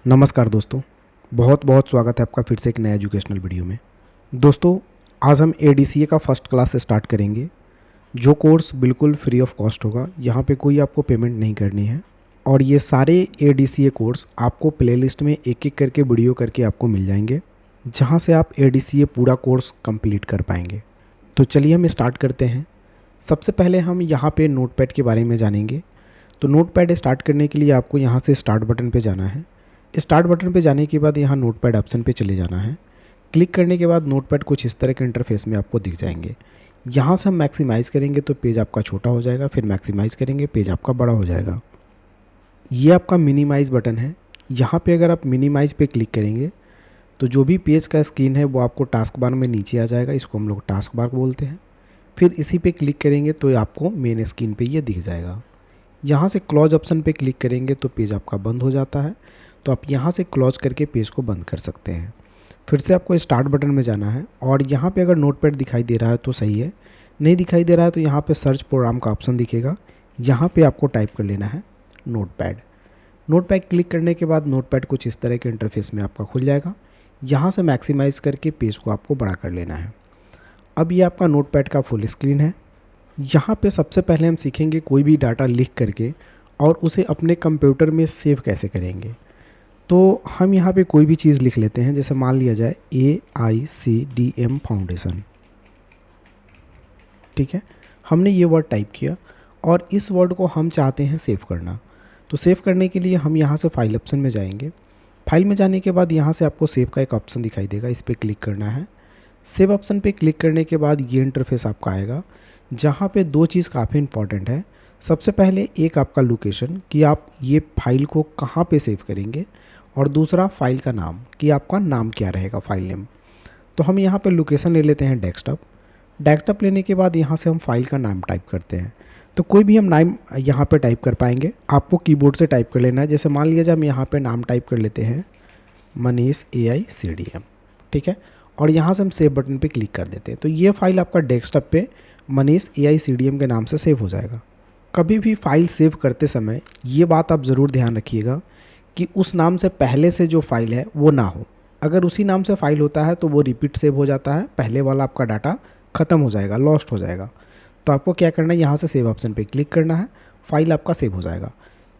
नमस्कार दोस्तों, बहुत बहुत स्वागत है आपका फिर से एक नया एजुकेशनल वीडियो में। दोस्तों, आज हम एडीसीए का फर्स्ट क्लास से स्टार्ट करेंगे, जो कोर्स बिल्कुल फ्री ऑफ कॉस्ट होगा। यहाँ पे कोई आपको पेमेंट नहीं करनी है और ये सारे एडीसीए कोर्स आपको प्लेलिस्ट में एक एक करके वीडियो करके आपको मिल जाएंगे, जहाँ से आप एडीसीए पूरा कोर्स कंप्लीट कर पाएंगे। तो चलिए हम स्टार्ट करते हैं। सबसे पहले हम यहाँ पे नोटपैड के बारे में जानेंगे। तो नोटपैड स्टार्ट करने के लिए आपको यहाँ से स्टार्ट बटन पे जाना है। स्टार्ट बटन पे जाने के बाद यहाँ नोटपैड ऑप्शन पे चले जाना है। क्लिक करने के बाद नोटपैड कुछ इस तरह के इंटरफेस में आपको दिख जाएंगे। यहाँ से हम मैक्सिमाइज़ करेंगे तो पेज आपका छोटा हो जाएगा, फिर मैक्सिमाइज़ करेंगे पेज आपका बड़ा हो जाएगा। ये आपका मिनिमाइज़ बटन है। यहाँ पे अगर आप मिनिमाइज़ पे क्लिक करेंगे तो जो भी पेज का स्क्रीन है वो आपको टास्क बार में नीचे आ जाएगा। इसको हम लोग टास्क बार बोलते हैं। फिर इसी पे क्लिक करेंगे तो आपको मेन स्क्रीन पे ये दिख जाएगा। यहाँ से क्लोज ऑप्शन पे क्लिक करेंगे तो पेज आपका बंद हो जाता है। तो आप यहाँ से क्लोज करके पेज को बंद कर सकते हैं। फिर से आपको स्टार्ट बटन में जाना है और यहाँ पे अगर नोटपैड दिखाई दे रहा है तो सही है, नहीं दिखाई दे रहा है तो यहाँ पे सर्च प्रोग्राम का ऑप्शन दिखेगा। यहाँ पे आपको टाइप कर लेना है नोटपैड। नोटपैड क्लिक करने के बाद नोटपैड कुछ इस तरह के इंटरफेस में आपका खुल जाएगा। यहाँ से मैक्सिमाइज़ करके पेज को आपको बड़ा कर लेना है। अब ये आपका नोटपैड का फुल स्क्रीन है। यहाँ पे सबसे पहले हम सीखेंगे कोई भी डाटा लिख करके और उसे अपने कंप्यूटर में सेव कैसे करेंगे। तो हम यहाँ पे कोई भी चीज़ लिख लेते हैं, जैसे मान लिया जाए AICDM फाउंडेशन। ठीक है, हमने ये वर्ड टाइप किया और इस वर्ड को हम चाहते हैं सेव करना। तो सेव करने के लिए हम यहाँ से फाइल ऑप्शन में जाएंगे। फाइल में जाने के बाद यहाँ से आपको सेव का एक ऑप्शन दिखाई देगा, इस पर क्लिक करना है। सेव ऑप्शन पे क्लिक करने के बाद ये इंटरफेस आपका आएगा, जहाँ पे दो चीज़ काफ़ी इंपॉर्टेंट है। सबसे पहले एक आपका लोकेशन कि आप ये फाइल को कहाँ पे सेव करेंगे, और दूसरा फाइल का नाम कि आपका नाम क्या रहेगा, फाइल नेम। तो हम यहाँ पे लोकेशन ले लेते हैं डेस्कटॉप। डेस्कटॉप लेने के बाद यहाँ से हम फाइल का नाम टाइप करते हैं। तो कोई भी हम नाम यहाँ पे टाइप कर पाएंगे, आपको कीबोर्ड से टाइप कर लेना है। जैसे मान लीजिए हम यहाँ पे नाम टाइप कर लेते हैं मनीष AICDM। ठीक है, और यहाँ से हम सेव बटन पे क्लिक कर देते हैं। तो ये फाइल आपका डेस्कटॉप पे मनीष AICDM के नाम से सेव हो जाएगा। कभी भी फाइल सेव करते समय ये बात आप ज़रूर ध्यान रखिएगा कि उस नाम से पहले से जो फाइल है वो ना हो। अगर उसी नाम से फाइल होता है तो वो रिपीट सेव हो जाता है, पहले वाला आपका डाटा ख़त्म हो जाएगा, लॉस्ट हो जाएगा। तो आपको क्या करना है, यहाँ से सेव ऑप्शन पे क्लिक करना है, फाइल आपका सेव हो जाएगा।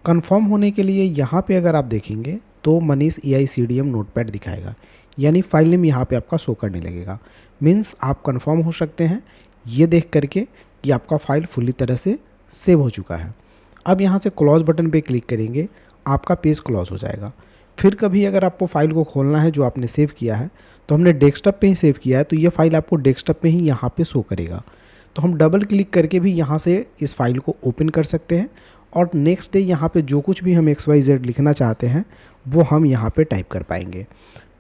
कंफर्म होने के लिए यहाँ पे अगर आप देखेंगे तो मनीष AICDM नोटपैड दिखाएगा, यानी फाइल नेम यहाँ पे आपका शो करने लगेगा। मीन्स आप कंफर्म हो सकते हैं ये देख करके कि आपका फाइल फुल्ली तरह से सेव हो चुका है। अब यहाँ से क्लोज बटन पे क्लिक करेंगे, आपका पेज क्लोज हो जाएगा। फिर कभी अगर आपको फाइल को खोलना है जो आपने सेव किया है, तो हमने डेस्कटॉप पे ही सेव किया है तो ये फाइल आपको डेस्कटॉप पे ही यहाँ पे शो करेगा। तो हम डबल क्लिक करके भी यहाँ से इस फाइल को ओपन कर सकते हैं और नेक्स्ट डे यहाँ पे जो कुछ भी हम XYZ लिखना चाहते हैं वो हम यहाँ पे टाइप कर पाएंगे।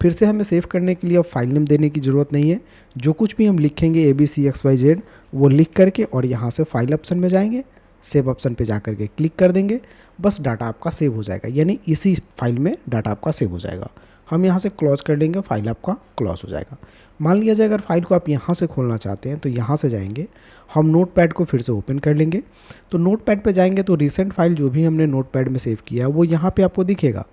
फिर से हमें सेव करने के लिए अब फाइल नेम देने की ज़रूरत नहीं है। जो कुछ भी हम लिखेंगे ABCXYZ वो लिख करके और यहाँ से फाइल ऑप्शन में जाएंगे, सेव ऑप्शन पे जा करके क्लिक कर देंगे, बस डाटा आपका सेव हो जाएगा, यानी इसी फाइल में डाटा आपका सेव हो जाएगा। हम यहाँ से क्लोज कर देंगे, फाइल आपका क्लोज हो जाएगा। मान लिया जाए अगर फाइल को आप यहाँ से खोलना चाहते हैं तो यहाँ से जाएंगे, हम नोटपैड को फिर से ओपन कर लेंगे। तो नोटपैड पे जाएंगे तो रिसेंट फाइल जो भी हमने नोटपैड में सेव किया है वो यहाँ पे आपको दिखेगा।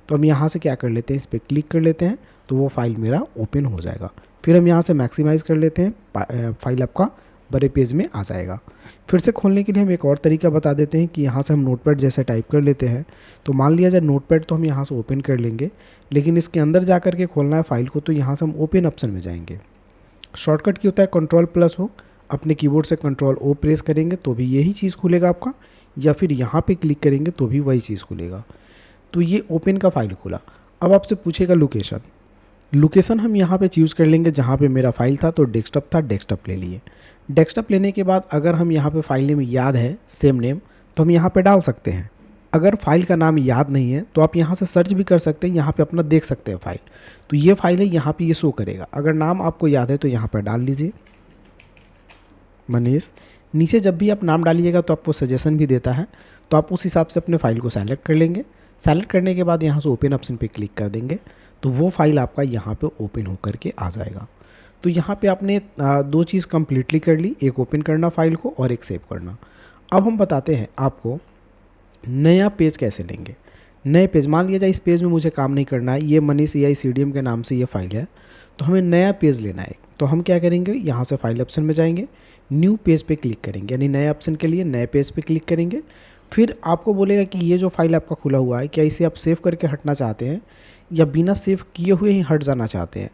तो हम यहाँ से क्या कर लेते हैं, इस पर क्लिक कर लेते हैं तो वो फाइल मेरा ओपन हो जाएगा। फिर हम यहाँ से मैक्सिमाइज़ कर लेते हैं, फाइल आपका बड़े पेज में आ जाएगा। फिर से खोलने के लिए हम एक और तरीका बता देते हैं कि यहाँ से हम नोटपैड जैसे टाइप कर लेते हैं। तो मान लिया जाए नोटपैड तो हम यहाँ से ओपन कर लेंगे, लेकिन इसके अंदर जा कर के खोलना है फाइल को, तो यहाँ से हम ओपन ऑप्शन में जाएंगे। शॉर्टकट की होता है Ctrl+O, अपने कीबोर्ड से Ctrl+O प्रेस करेंगे तो भी यही चीज़ खुलेगा आपका, या फिर यहाँ पर क्लिक करेंगे तो भी वही चीज़ खुलेगा। तो ये ओपन का फाइल खुला। अब आपसे पूछेगा लोकेशन हम यहाँ पे चूज़ कर लेंगे, जहाँ पे मेरा फाइल था तो डेस्कटॉप था, डेस्कटॉप ले लिए। डेस्कटॉप लेने के बाद अगर हम यहाँ पे फाइल नेम याद है, सेम नेम, तो हम यहाँ पे डाल सकते हैं। अगर फाइल का नाम याद नहीं है तो आप यहाँ से सर्च भी कर सकते हैं, यहाँ पे अपना देख सकते हैं फाइल। तो ये फाइल है, यहाँ पे ये शो करेगा। अगर नाम आपको याद है तो यहाँ पर डाल लीजिए मनीष। नीचे जब भी आप नाम डालिएगा तो आपको सजेशन भी देता है, तो आप उस हिसाब से अपने फाइल को सेलेक्ट कर लेंगे। सेलेक्ट करने के बाद यहाँ से ओपन ऑप्शन पे क्लिक कर देंगे तो वो फाइल आपका यहाँ पे ओपन होकर के आ जाएगा। तो यहाँ पे आपने दो चीज़ कंप्लीटली कर ली, एक ओपन करना फाइल को और एक सेव करना। अब हम बताते हैं आपको नया पेज कैसे लेंगे। नए पेज, मान लिया जाए इस पेज में मुझे काम नहीं करना है, ये मनीष AI CDM के नाम से ये फाइल है, तो हमें नया पेज लेना है। तो हम क्या करेंगे, यहाँ से फाइल ऑप्शन में जाएंगे, न्यू पेज पे क्लिक करेंगे, यानी नए ऑप्शन के लिए नए पेज पे क्लिक करेंगे। फिर आपको बोलेगा कि ये जो फाइल आपका खुला हुआ है, क्या इसे आप सेव करके हटना चाहते हैं या बिना सेव किए हुए ही हट जाना चाहते हैं।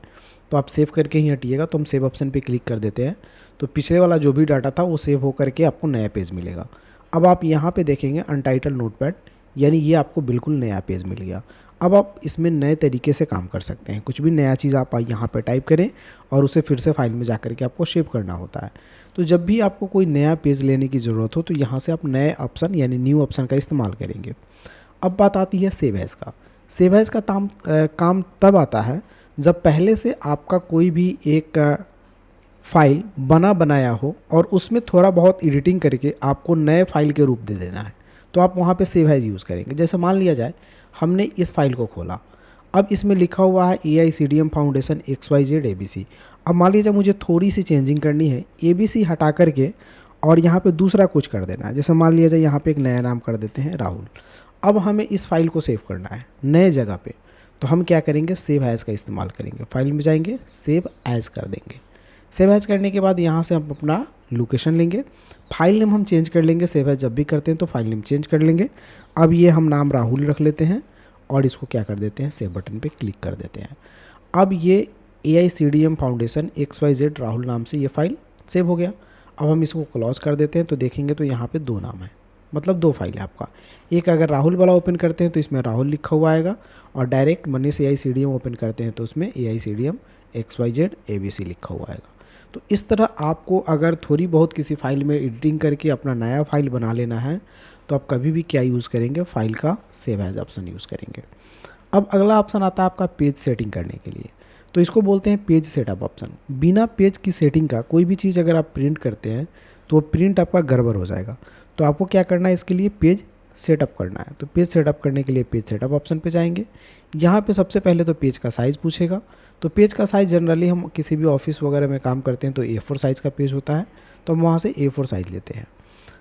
तो आप सेव करके ही हटिएगा, तो हम सेव ऑप्शन पे क्लिक कर देते हैं। तो पिछले वाला जो भी डाटा था वो सेव हो करके आपको नया पेज मिलेगा। अब आप यहाँ पे देखेंगे अनटाइटल नोटपैड, यानी ये आपको बिल्कुल नया पेज मिल गया। अब आप इसमें नए तरीके से काम कर सकते हैं, कुछ भी नया चीज़ आप यहाँ पे टाइप करें और उसे फिर से फाइल में जा कर के आपको सेव करना होता है। तो जब भी आपको कोई नया पेज लेने की ज़रूरत हो तो यहाँ से आप नए ऑप्शन यानी न्यू ऑप्शन का इस्तेमाल करेंगे। अब बात आती है सेव एज़ का। सेव एज़ का काम तब आता है जब पहले से आपका कोई भी एक फाइल बनाया हो और उसमें थोड़ा बहुत एडिटिंग करके आपको नए फाइल के रूप दे देना है, तो आप वहाँ पे सेव एज़ यूज़ करेंगे। जैसे मान लिया जाए हमने इस फाइल को खोला, अब इसमें लिखा हुआ है AI CDM foundation XYZ ABC। अब मान लीजिए मुझे थोड़ी सी चेंजिंग करनी है, ABC हटा करके और यहाँ पे दूसरा कुछ कर देना है। जैसे मान लिया जाए यहाँ पे एक नया नाम कर देते हैं राहुल। अब हमें इस फाइल को सेव करना है नए जगह पे, तो हम क्या करेंगे, सेव एज़ का इस्तेमाल करेंगे। फाइल में जाएंगे, सेव एज़ कर देंगे। सेव एज़ करने के बाद यहाँ से हम अपना लोकेशन लेंगे, फाइल नेम हम चेंज कर लेंगे। सेव एज़ जब भी करते हैं तो फाइल नेम चेंज कर लेंगे। अब ये हम नाम राहुल रख लेते हैं और इसको क्या कर देते हैं, सेव बटन पे क्लिक कर देते हैं। अब ये AI CDM foundation XYZ Rahul नाम से ये फाइल सेव हो गया। अब हम इसको क्लोज कर देते हैं, तो देखेंगे तो यहाँ पे 2 नाम है, मतलब 2 फाइल है आपका। एक अगर राहुल वाला ओपन करते हैं तो इसमें राहुल लिखा हुआ आएगा, और direct Manish AI CDM open करते हैं तो उसमें AI CDM XYZ ABC लिखा हुआ आएगा। तो इस तरह आपको अगर थोड़ी बहुत किसी फाइल में एडिटिंग करके अपना नया फाइल बना लेना है तो आप कभी भी क्या यूज़ करेंगे, फाइल का सेव एज ऑप्शन यूज़ करेंगे। अब अगला ऑप्शन आता है आपका पेज सेटिंग करने के लिए, तो इसको बोलते हैं पेज सेटअप ऑप्शन। बिना पेज की सेटिंग का कोई भी चीज़ अगर आप प्रिंट करते हैं तो वो प्रिंट आपका गड़बड़ हो जाएगा। तो आपको क्या करना है, इसके लिए पेज सेटअप करना है। तो पेज सेटअप करने के लिए पेज सेटअप ऑप्शन पे जाएंगे। यहाँ पे सबसे पहले तो पेज का साइज़ पूछेगा। तो पेज का साइज़ जनरली हम किसी भी ऑफिस वगैरह में काम करते हैं तो A4 साइज़ का पेज होता है, तो हम वहाँ से A4 साइज़ लेते हैं।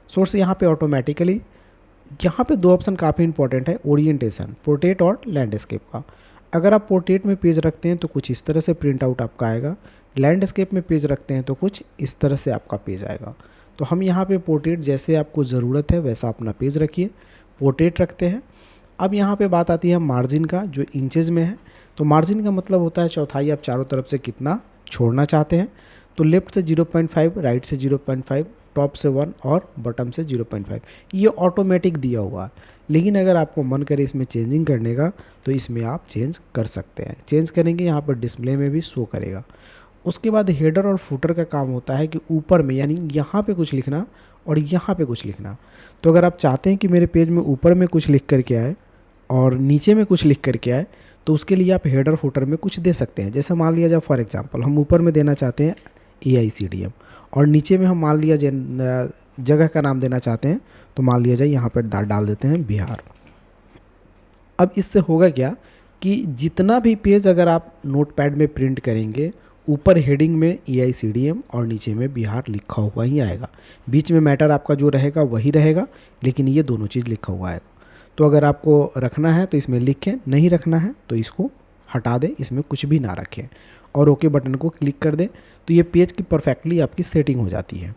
सोर्स यहाँ पे ऑटोमेटिकली, यहाँ पे 2 ऑप्शन काफ़ी इंपॉर्टेंट है, ओरिएंटेशन, पोर्ट्रेट और लैंडस्केप का। अगर आप पोर्ट्रेट में पेज रखते हैं तो कुछ इस तरह से प्रिंट आउट आपका आएगा, लैंडस्केप में पेज रखते हैं तो कुछ इस तरह से आपका पेज आएगा। तो हम यहाँ पे पोर्ट्रेट जैसे आपको ज़रूरत है वैसा अपना पेज रखिए, पोर्ट्रेट रखते हैं। अब यहाँ पे बात आती है मार्जिन का, जो इंचेस में है। तो मार्जिन का मतलब होता है चौथाई, आप चारों तरफ से कितना छोड़ना चाहते हैं। तो लेफ्ट से 0.5, राइट से 0.5, टॉप से 1 और बॉटम से 0.5, ये ऑटोमेटिक दिया हुआ है। लेकिन अगर आपको मन करे इसमें चेंजिंग करने का तो इसमें आप चेंज कर सकते हैं। चेंज करेंगे यहाँ पर डिस्प्ले में भी शो करेगा। उसके बाद हेडर और फुटर का काम होता है कि ऊपर में यानी यहाँ पे कुछ लिखना और यहाँ पे कुछ लिखना। तो अगर आप चाहते हैं कि मेरे पेज में ऊपर में कुछ लिख करके आए और नीचे में कुछ लिख करके आए, तो उसके लिए आप हेडर फुटर में कुछ दे सकते हैं। जैसे मान लिया जाए फॉर एग्जांपल हम ऊपर में देना चाहते हैं AI CDM और नीचे में हम मान लिया जगह का नाम देना चाहते हैं, तो मान लिया जाए यहाँ पर डाल देते हैं बिहार। अब इससे होगा क्या कि जितना भी पेज अगर आप नोटपैड में प्रिंट करेंगे, ऊपर हेडिंग में AI CDM और नीचे में बिहार लिखा हुआ ही आएगा। बीच में मैटर आपका जो रहेगा वही रहेगा, लेकिन ये दोनों चीज़ लिखा हुआ आएगा। तो अगर आपको रखना है तो इसमें लिखें, नहीं रखना है तो इसको हटा दें, इसमें कुछ भी ना रखें और ओके बटन को क्लिक कर दें। तो ये पेज की परफेक्टली आपकी सेटिंग हो जाती है।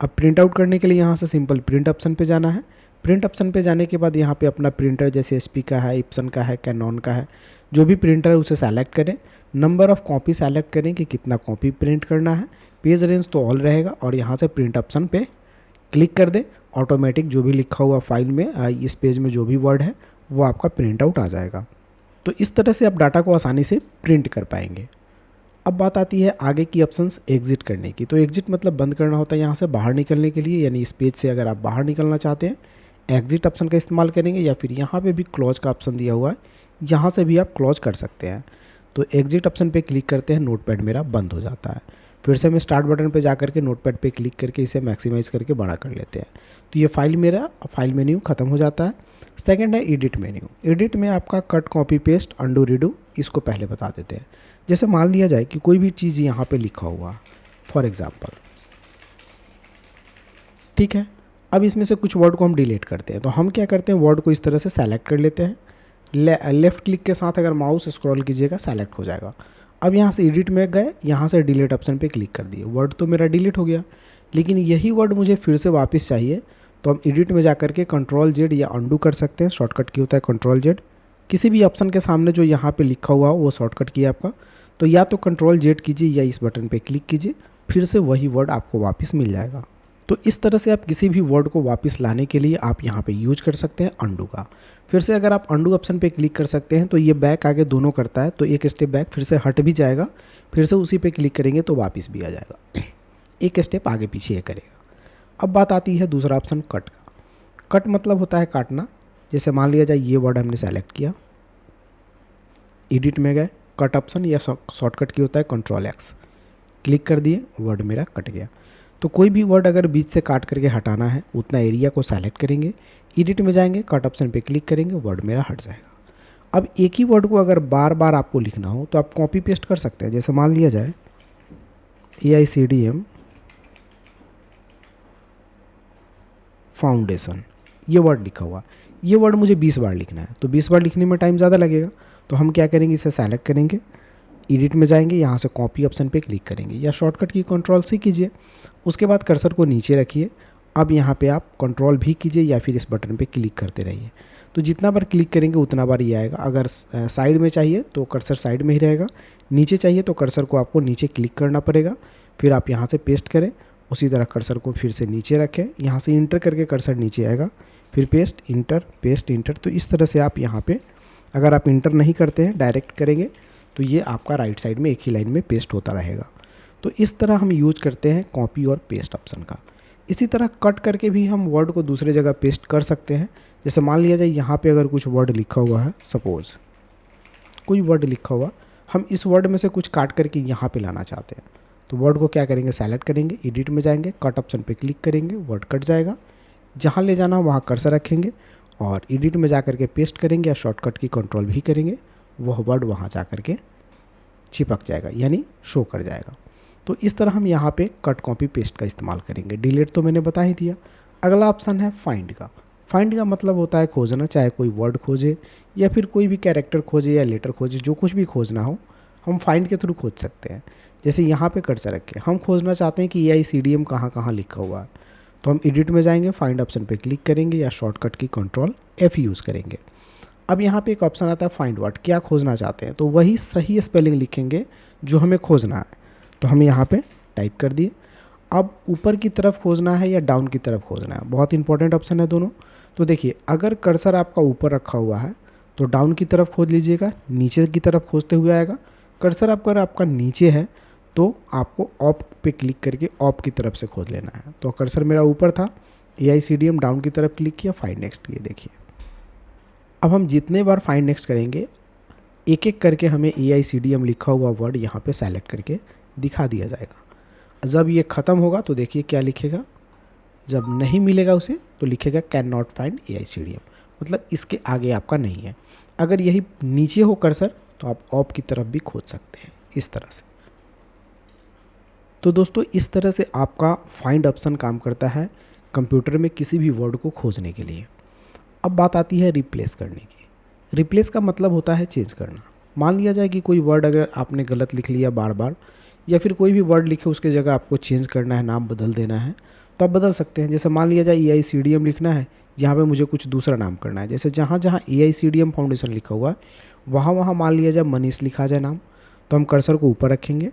अब प्रिंट आउट करने के लिए यहाँ से सिंपल प्रिंट ऑप्शन पे जाना है। प्रिंट ऑप्शन पे जाने के बाद यहाँ पे अपना प्रिंटर जैसे HP का है, इप्सन का है, कैनॉन का है, जो भी प्रिंटर है उसे सेलेक्ट करें। नंबर ऑफ़ कॉपी सेलेक्ट करें कि कितना कॉपी प्रिंट करना है। पेज रेंज तो ऑल रहेगा और यहाँ से प्रिंट ऑप्शन पे क्लिक कर दें। ऑटोमेटिक जो भी लिखा हुआ फाइल में इस पेज में जो भी वर्ड है वो आपका प्रिंट आउट आ जाएगा। तो इस तरह से आप डाटा को आसानी से प्रिंट कर पाएंगे। अब बात आती है आगे की ऑप्शंस एग्जिट करने की। तो एग्जिट मतलब बंद करना होता है यहाँ से बाहर निकलने के लिए, यानी इस पेज से अगर आप बाहर निकलना चाहते हैं एग्जिट ऑप्शन का इस्तेमाल करेंगे, या फिर यहाँ पे भी क्लोज का ऑप्शन दिया हुआ है, यहाँ से भी आप क्लोज कर सकते हैं। तो एग्जिट ऑप्शन पे क्लिक करते हैं, नोटपैड मेरा बंद हो जाता है। फिर से मैं स्टार्ट बटन पे जा करके नोटपैड पे क्लिक करके इसे मैक्सिमाइज़ करके बड़ा कर लेते हैं। तो ये फाइल मेन्यू ख़त्म हो जाता है। सेकंड है एडिट मेन्यू। एडिट में आपका cut, copy, paste, undo, redo, इसको पहले बता देते हैं। जैसे मान लिया जाए कि कोई भी चीज़ यहाँ पे लिखा हुआ फॉर एग्जांपल, ठीक है। अब इसमें से कुछ वर्ड को हम डिलीट करते हैं, तो हम क्या करते हैं वर्ड को इस तरह से सेलेक्ट कर लेते हैं। लेफ़्ट क्लिक के साथ अगर माउस स्क्रॉल कीजिएगा सेलेक्ट हो जाएगा। अब यहाँ से एडिट में गए, यहाँ से डिलीट ऑप्शन पे क्लिक कर दिए, वर्ड तो मेरा डिलीट हो गया, लेकिन यही वर्ड मुझे फिर से वापस चाहिए तो हम एडिट में जा करके कंट्रोल जेड या अंडू कर सकते हैं। शॉर्टकट की होता है कंट्रोल जेड। किसी भी ऑप्शन के सामने जो यहाँ पे लिखा हुआ हो वो शॉर्टकट की है आपका, तो या तो कंट्रोल जेड कीजिए या इस बटन पे क्लिक कीजिए, फिर से वही वर्ड आपको वापस मिल जाएगा। तो इस तरह से आप किसी भी वर्ड को वापस लाने के लिए आप यहाँ पे यूज कर सकते हैं अंडू का। फिर से अगर आप अंडू ऑप्शन पे क्लिक कर सकते हैं तो ये बैक आगे दोनों करता है, तो एक स्टेप बैक फिर से हट भी जाएगा, फिर से उसी पे क्लिक करेंगे तो वापस भी आ जाएगा, एक स्टेप आगे पीछे ये करेगा। अब बात आती है दूसरा ऑप्शन कट का। कट मतलब होता है काटना। जैसे मान लिया जाए ये वर्ड हमने सेलेक्ट किया, एडिट में गए, कट ऑप्शन या शॉर्टकट की होता है कंट्रोल एक्स, क्लिक कर दिए, वर्ड मेरा कट गया। तो कोई भी वर्ड अगर बीच से काट करके हटाना है उतना एरिया को सेलेक्ट करेंगे, एडिट में जाएंगे, कट ऑप्शन पे क्लिक करेंगे, वर्ड मेरा हट जाएगा। अब एक ही वर्ड को अगर बार बार आपको लिखना हो तो आप कॉपी पेस्ट कर सकते हैं। जैसे मान लिया जाए AICDM फाउंडेशन, ये वर्ड लिखा हुआ, ये वर्ड मुझे 20 बार लिखना है, तो 20 बार लिखने में टाइम ज़्यादा लगेगा, तो हम क्या करेंगे, इसे सेलेक्ट करेंगे, एडिट में जाएंगे, यहाँ से कॉपी ऑप्शन पे क्लिक करेंगे या शॉर्टकट की कंट्रोल C कीजिए, उसके बाद कर्सर को नीचे रखिए। अब यहाँ पे आप कंट्रोल V कीजिए या फिर इस बटन पे क्लिक करते रहिए, तो जितना बार क्लिक करेंगे उतना बार ये आएगा। अगर साइड में चाहिए तो कर्सर साइड में ही रहेगा, नीचे चाहिए तो कर्सर को आपको नीचे क्लिक करना पड़ेगा, फिर आप यहाँ से पेस्ट करें, उसी तरह कर्सर को फिर से नीचे रखें, यहाँ से इंटर करके कर्सर नीचे आएगा, फिर पेस्ट इंटर। तो इस तरह से आप यहाँ पे अगर आप इंटर नहीं करते हैं डायरेक्ट करेंगे तो ये आपका राइट साइड में एक ही लाइन में पेस्ट होता रहेगा। तो इस तरह हम यूज करते हैं कॉपी और पेस्ट ऑप्शन का। इसी तरह कट करके भी हम वर्ड को दूसरे जगह पेस्ट कर सकते हैं। जैसे मान लिया जाए यहाँ पे अगर कुछ वर्ड लिखा हुआ है, सपोज कोई वर्ड लिखा हुआ, हम इस वर्ड में से कुछ काट करके यहाँ पे लाना चाहते हैं, तो वर्ड को क्या करेंगे, सेलेक्ट करेंगे, एडिट में जाएंगे, कट ऑप्शन पे क्लिक करेंगे, वर्ड कट जाएगा, जहाँ ले जाना वहाँ कर्सर रखेंगे और एडिट में जा करके पेस्ट करेंगे या शॉर्टकट की कंट्रोल भी करेंगे, वह वर्ड वहाँ जा करके चिपक जाएगा यानी शो कर जाएगा। तो इस तरह हम यहाँ पे कट कॉपी पेस्ट का इस्तेमाल करेंगे। डिलीट तो मैंने बता ही दिया। अगला ऑप्शन है फाइंड का। फाइंड का मतलब होता है खोजना, चाहे कोई वर्ड खोजे या फिर कोई भी कैरेक्टर खोजे या लेटर खोजे, जो कुछ भी खोजना हो हम फाइंड के थ्रू खोज सकते हैं। जैसे यहाँ पे कर्सर रख के हम खोजना चाहते हैं कि AICDM कहाँ कहाँ लिखा हुआ है, तो हम एडिट में जाएंगे, फाइंड ऑप्शन पे क्लिक करेंगे या शॉर्टकट की कंट्रोल F यूज़ करेंगे। अब यहाँ पे एक ऑप्शन आता है फाइंड वर्ड, क्या खोजना चाहते हैं, तो वही सही स्पेलिंग लिखेंगे जो हमें खोजना है, तो हम यहाँ पे टाइप कर दिए। अब ऊपर की तरफ खोजना है या डाउन की तरफ खोजना है, बहुत इंपॉर्टेंट ऑप्शन है दोनों। तो देखिए अगर कर्सर आपका ऊपर रखा हुआ है तो डाउन की तरफ खोज लीजिएगा, नीचे की तरफ खोजते हुए आएगा। कर्सर आपका नीचे है तो आपको ऑप पे क्लिक करके ऑप की तरफ से खोज लेना है। तो कर्सर मेरा ऊपर था, AICDM डाउन की तरफ क्लिक किया, फाइंड नेक्स्ट किए। देखिए अब हम जितने बार फाइंड नेक्स्ट करेंगे एक एक करके हमें AICDM लिखा हुआ वर्ड यहाँ पे सेलेक्ट करके दिखा दिया जाएगा। जब ये ख़त्म होगा तो देखिए क्या लिखेगा, जब नहीं मिलेगा उसे तो लिखेगा कैन नॉट फाइंड AICDM, मतलब इसके आगे आपका नहीं है। अगर यही नीचे हो कर्सर तो आप ऑप की तरफ भी खोज सकते हैं इस तरह से। तो दोस्तों इस तरह से आपका फाइंड ऑप्शन काम करता है कंप्यूटर में किसी भी वर्ड को खोजने के लिए। अब बात आती है रिप्लेस करने की। रिप्लेस का मतलब होता है चेंज करना। मान लिया जाए कि कोई वर्ड अगर आपने गलत लिख लिया बार बार, या फिर कोई भी वर्ड लिखे उसके जगह आपको चेंज करना है, नाम बदल देना है, तो आप बदल सकते हैं। जैसे मान लिया जाए AICDM लिखना है, यहाँ पे मुझे कुछ दूसरा नाम करना है। जैसे जहाँ जहाँ AICDM फाउंडेशन लिखा हुआ है वहाँ वहाँ मान लिया जाए मनीष लिखा जाए नाम, तो हम कर्सर को ऊपर रखेंगे,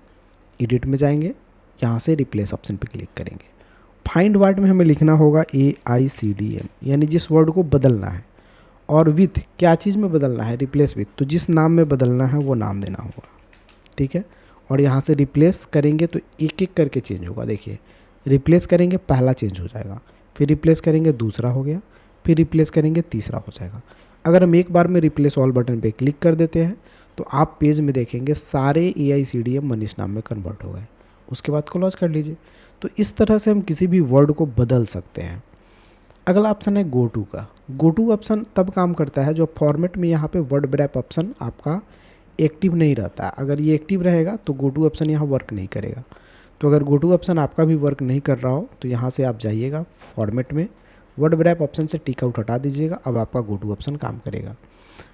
एडिट में जाएंगे, यहाँ से रिप्लेस ऑप्शन पे क्लिक करेंगे। फाइंड वर्ड में हमें लिखना होगा AICDM, यानी जिस वर्ड को बदलना है, और विथ क्या चीज़ में बदलना है, रिप्लेस विथ, तो जिस नाम में बदलना है वो नाम देना होगा, ठीक है। और यहाँ से रिप्लेस करेंगे तो एक एक करके चेंज होगा। देखिए रिप्लेस करेंगे पहला चेंज हो जाएगा, फिर रिप्लेस करेंगे दूसरा हो गया, फिर रिप्लेस करेंगे तीसरा हो जाएगा। अगर हम एक बार में रिप्लेस ऑल बटन पे क्लिक कर देते हैं तो आप पेज में देखेंगे सारे AICDM मनीष नाम में कन्वर्ट हो गए। उसके बाद क्लोज कर लीजिए। तो इस तरह से हम किसी भी वर्ड को बदल सकते हैं। अगला ऑप्शन है गो टू का। गो टू ऑप्शन तब काम करता है जब फॉर्मेट में यहाँ पे वर्ड रैप ऑप्शन आपका एक्टिव नहीं रहता। अगर ये एक्टिव रहेगा तो गो टू ऑप्शन यहाँ वर्क नहीं करेगा। तो अगर गो टू ऑप्शन आपका भी वर्क नहीं कर रहा हो तो यहाँ से आप जाइएगा फॉर्मेट में, वर्ड रैप ऑप्शन से टिक आउट हटा दीजिएगा, अब आपका गो टू ऑप्शन काम करेगा।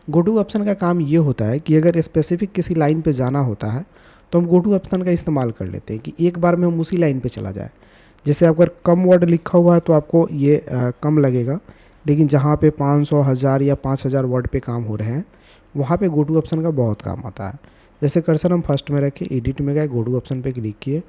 गो टू ऑप्शन का काम ये होता है कि अगर स्पेसिफिक किसी लाइन पे जाना होता है तो हम गो टू ऑप्शन का इस्तेमाल कर लेते हैं कि एक बार में हम उसी लाइन पे चला जाए। जैसे अगर कम वर्ड लिखा हुआ है तो आपको ये कम लगेगा, लेकिन जहाँ पे 500, 1000 या 5000 वर्ड पे काम हो रहे हैं वहाँ पे गो टू ऑप्शन का बहुत काम आता है। जैसे कर्सर हम फर्स्ट में रखे, एडिट में गए, गो टू ऑप्शन पे क्लिक किए,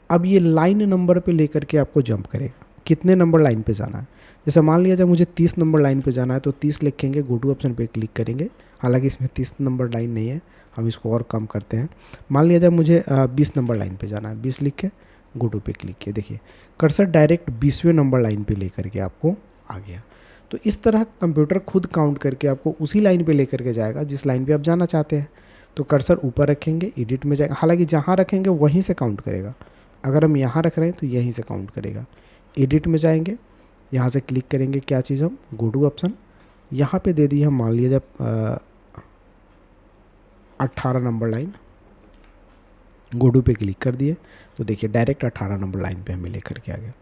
अब ये लाइन नंबर पे लेकर के आपको जंप करेगा कितने नंबर लाइन पे जाना है। जैसे मान लिया जाए मुझे 30 नंबर लाइन पे जाना है तो 30 लिखेंगे, गो टू ऑप्शन पे क्लिक करेंगे। हालांकि इसमें 30 नंबर लाइन नहीं है, हम इसको और कम करते हैं। मान लिया जाए मुझे 20 नंबर लाइन पे जाना है, 20 लिख के गो टू पे क्लिक किए, देखिए कर्सर डायरेक्ट 20वें नंबर लाइन पे लेकर के आपको आ गया। तो इस तरह कंप्यूटर खुद काउंट करके आपको उसी लाइन पे लेकर के जाएगा जिस लाइन पे आप जाना चाहते हैं। तो कर्सर ऊपर रखेंगे, एडिट में जाएगा, हालांकि जहाँ रखेंगे वहीं से काउंट करेगा। अगर हम यहाँ रख रहे हैं तो यहीं से काउंट करेगा। एडिट में जाएंगे, यहाँ से क्लिक करेंगे, क्या चीज़ हम गो टू ऑप्शन, यहाँ पे दे दी हम मान लिया जब 18 नंबर लाइन, गो टू पे क्लिक कर दिए तो देखिए डायरेक्ट 18 नंबर लाइन पे हमें लेकर के आ गया।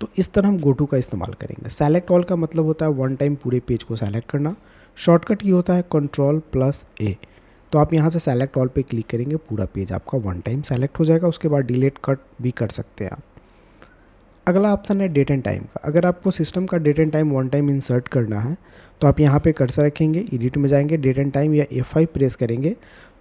तो इस तरह हम गो टू का इस्तेमाल करेंगे। सेलेक्ट ऑल का मतलब होता है वन टाइम पूरे पेज को सेलेक्ट करना। शॉर्टकट ये होता है Ctrl+A। तो आप यहाँ से सेलेक्ट ऑल पे क्लिक करेंगे, पूरा पेज आपका वन टाइम सेलेक्ट हो जाएगा। उसके बाद डिलीट कट भी कर सकते हैं आप। अगला ऑप्शन है डेट एंड टाइम का। अगर आपको सिस्टम का date and time one time insert करना है तो आप यहाँ पे कर्सर रखेंगे, एडिट में जाएंगे, डेट एंड टाइम या F5 प्रेस करेंगे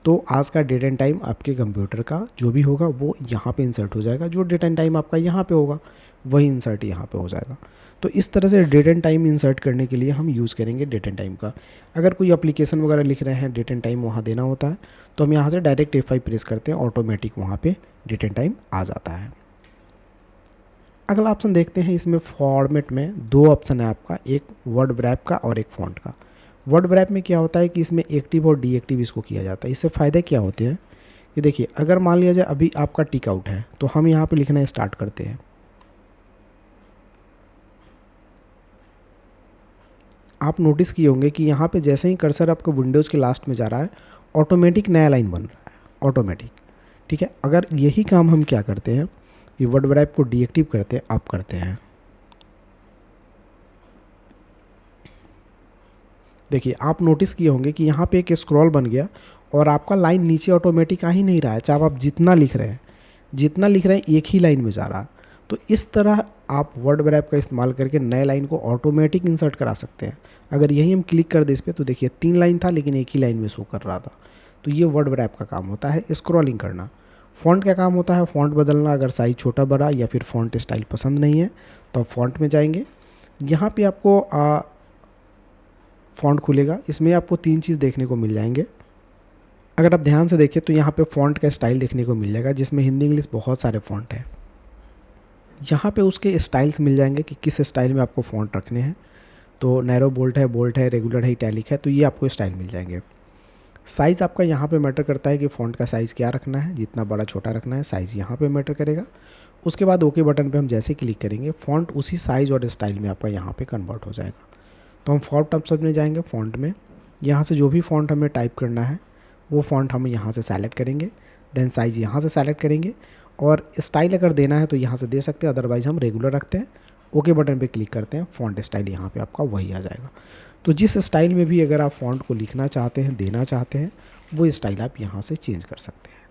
तो आज का डेट एंड टाइम आपके कंप्यूटर का जो भी होगा वो यहाँ पे इंसर्ट हो जाएगा। जो डेट एंड टाइम आपका यहाँ पे होगा वही इंसर्ट यहाँ पे हो जाएगा। तो इस तरह से डेट एंड टाइम इंसर्ट करने के लिए हम यूज़ करेंगे डेट एंड टाइम का। अगर कोई एप्लीकेशन वगैरह लिख रहे हैं, डेट एंड टाइम वहाँ देना होता है तो हम यहाँ से डायरेक्ट F5 प्रेस करते हैं, ऑटोमेटिक वहाँ पर डेट एंड टाइम आ जाता है। अगला ऑप्शन देखते हैं। इसमें फॉर्मेट में दो ऑप्शन है आपका, एक वर्ड रैप का और एक फॉन्ट का। वर्ड रैप में क्या होता है कि इसमें एक्टिव और डीएक्टिव इसको किया जाता है। इससे फ़ायदे क्या होते हैं ये देखिए। अगर मान लिया जाए अभी आपका टिक आउट है तो हम यहाँ पे लिखना स्टार्ट करते हैं। आप नोटिस किए होंगे कि यहाँ पे जैसे ही कर्सर आपका विंडोज़ के लास्ट में जा रहा है ऑटोमेटिक नया लाइन बन रहा है, ऑटोमेटिक। ठीक है, अगर यही काम हम क्या करते हैं कि वर्ड रैप को डीएक्टिव करते हैं, आप करते हैं। देखिए आप नोटिस किए होंगे कि यहाँ पे एक स्क्रॉल बन गया और आपका लाइन नीचे ऑटोमेटिक आ ही नहीं रहा है, चाहे आप जितना लिख रहे हैं एक ही लाइन में जा रहा है। तो इस तरह आप वर्ड रैप का इस्तेमाल करके नए लाइन को ऑटोमेटिक इंसर्ट करा सकते हैं। अगर यही हम क्लिक कर दें इस पर तो देखिए 3 लाइन था लेकिन एक ही लाइन में शो कर रहा था। तो ये वर्ड रैप का काम होता है, स्क्रॉलिंग करना। फ़ॉन्ट का काम होता है फ़ॉन्ट बदलना। अगर साइज़ छोटा बड़ा या फिर फ़ॉन्ट स्टाइल पसंद नहीं है तो आप फ़ॉन्ट में जाएंगे, यहाँ पे आपको फ़ॉन्ट खुलेगा। इसमें आपको 3 चीज़ देखने को मिल जाएंगे। अगर आप ध्यान से देखें तो यहाँ पे फ़ॉन्ट का स्टाइल देखने को मिल जाएगा, जिसमें हिंदी इंग्लिश बहुत सारे फ़ॉन्ट हैं। यहाँ पे उसके स्टाइल्स मिल जाएंगे कि किस स्टाइल में आपको फ़ॉन्ट रखने हैं। तो नैरो बोल्ड है, रेगुलर है, इटैलिक है, तो ये आपको स्टाइल मिल जाएंगे। साइज़ आपका यहाँ पे मैटर करता है कि फ़ॉन्ट का साइज़ क्या रखना है, जितना बड़ा छोटा रखना है, साइज़ यहाँ पे मैटर करेगा। उसके बाद ओके बटन पे हम जैसे क्लिक करेंगे फ़ॉन्ट उसी साइज़ और स्टाइल में आपका यहाँ पे कन्वर्ट हो जाएगा। तो हम फ़ॉन्ट ऑप्शन में जाएंगे, फ़ॉन्ट में यहाँ से जो भी फ़ॉन्ट हमें टाइप करना है वो फ़ॉन्ट हम यहाँ से सेलेक्ट करेंगे, देन साइज़ यहाँ से सेलेक्ट करेंगे और स्टाइल अगर देना है तो यहाँ से दे सकते हैं, अदरवाइज़ हम रेगुलर रखते हैं। ओके बटन पे क्लिक करते हैं, फ़ॉन्ट स्टाइल यहाँ पे आपका वही आ जाएगा। तो जिस स्टाइल में भी अगर आप फ़ॉन्ट को लिखना चाहते हैं, देना चाहते हैं, वो स्टाइल आप यहाँ से चेंज कर सकते हैं।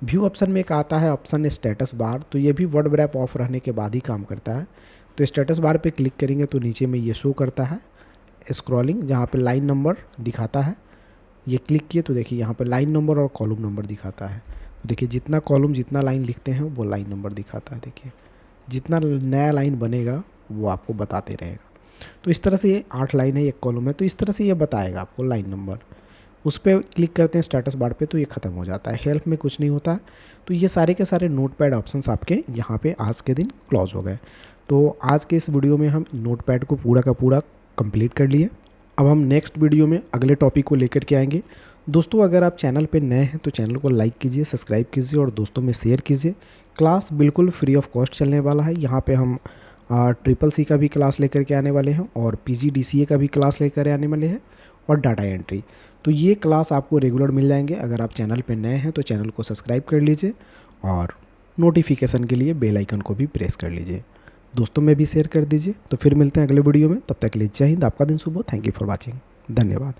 व्यू ऑप्शन में एक आता है ऑप्शन स्टेटस बार, तो ये भी वर्ड रैप ऑफ रहने के बाद ही काम करता है। तो स्टेटस बार पे क्लिक करेंगे तो नीचे में ये शो करता है स्क्रॉलिंग, जहाँ पे लाइन नंबर दिखाता है। ये क्लिक किए तो देखिए यहाँ पे लाइन नंबर और कॉलम नंबर दिखाता है। तो देखिए जितना कॉलम जितना लाइन लिखते हैं वो लाइन नंबर दिखाता है। देखिए जितना नया लाइन बनेगा वो आपको बताते रहेगा। तो इस तरह से ये 8 लाइन है, एक कॉलम है, तो इस तरह से ये बताएगा आपको लाइन नंबर। उस पर क्लिक करते हैं स्टेटस बार पे तो ये ख़त्म हो जाता है। हेल्प में कुछ नहीं होता है। तो ये सारे के सारे नोटपैड ऑप्शंस आपके यहाँ पे आज के दिन क्लोज हो गए। तो आज के इस वीडियो में हम नोटपैड को पूरा का पूरा कंप्लीट कर लिए। अब हम नेक्स्ट वीडियो में अगले टॉपिक को लेकर के आएंगे। दोस्तों अगर आप चैनल पे नए हैं तो चैनल को लाइक कीजिए, सब्सक्राइब कीजिए और दोस्तों में शेयर कीजिए। क्लास बिल्कुल फ्री ऑफ कॉस्ट चलने वाला है। यहाँ पे हम CCC का भी क्लास लेकर के आने वाले हैं और PGDCA का भी क्लास लेकर आने वाले हैं और डाटा एंट्री। तो ये क्लास आपको रेगुलर मिल जाएंगे। अगर आप चैनल पे नए हैं तो चैनल को सब्सक्राइब कर लीजिए और नोटिफिकेशन के लिए बेल आइकन को भी प्रेस कर लीजिए। दोस्तों में भी शेयर कर दीजिए। तो फिर मिलते हैं अगले वीडियो में, तब तक के लिए जय हिंद। आपका दिन शुभ हो। Thank you for watching. धन्यवाद।